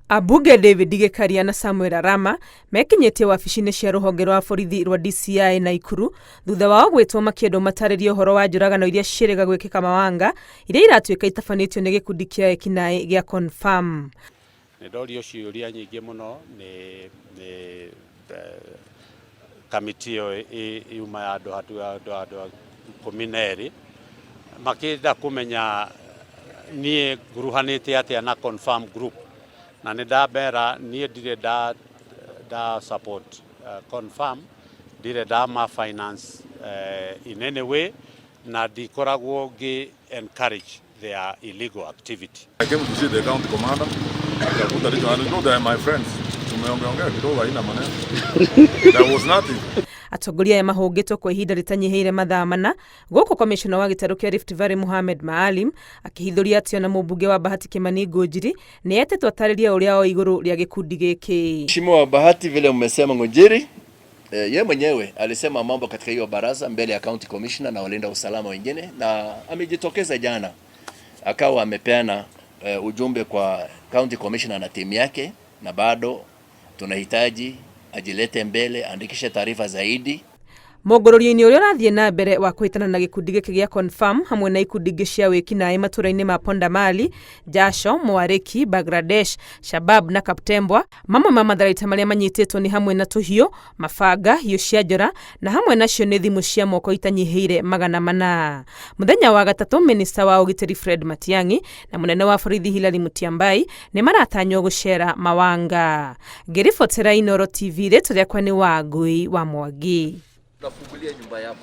Ambunge David Gĩkaria na Samuel Arama mekinyetie wabici-inĩ cia rũhonge rwa borithi rwa DCI Nakuru thutha wao gwĩtwo makĩendwo matarĩrie ũhoro wa njũragano iria ciĩrĩga gwĩkĩka Mawanga iria iratuĩka itabanĩtio nĩ gĩkundi kĩa ekinaĩ gĩa confirm. Nĩndorio ciũria nyingĩ mũno nĩ kamiti yuma ya andũ 12 makĩenda kũmenya niĩ nguruhanĩte atĩa na confirm group. Na nĩndabera niĩ ndirĩ da support confirm, ndirĩ da finance in any way, na ndikoragwo ngi encourage their illegal activity. I came to see the county commander. I know they are my friends. Tumeongeongea kidogo haina maneno. There was nothing. Atongoria mahũngĩtwo kwa ihinda rĩtanyiheire mathaa mana gũkũ commissioner wa gĩtarũ kĩa Rift Valley Mohamed Maalim akĩhithũria atĩ ona mũmbunge wa Bahati Kimani Ngunjiri nĩetetwo atarĩria ũrĩa o igũrũ rĩa gĩkundi gĩkĩ. Mheshimiwa wa Bahati vile mmesema Ngunjiri, yeye mwenyewe alisema mambo katika hiyo baraza mbele ya county commissioner na walinda usalama wengine, na amejitokeza jana akawa amepeana ujumbe kwa county commissioner na timu yake, na bado tunahitaji ajilete mbele andikishe taarifa zaidi. Mogorori-inĩ ũrĩa ũrathiĩ na mbere wa kũhĩtana na gĩkundi gĩkĩ gĩa confirm hamwe na ikundi ingĩ cia wĩkinaĩ matũra-inĩ ma Pondamali, Jasho, Mwariki, Bangladesh, Shabab na Kaptembwa. Mamwe ma matharaita marĩa manyitĩtwo nĩ hamwe na tũhiũ, mabanga, hiũ cia njora na hamwe nacio nĩ thimũ cia moko itanyiheire 400. Mũthenya wa gatatũ, minista wa ũgitĩri Fred Matiang'i na mũnene wa borithi Hilary Mutyambai nĩ maratanywo gũcera Mawanga. Ngĩribotera Inooro TV, rĩtwa rĩakwa nĩ Wangui wa Mwangi. Tunafungulia nyumba yako.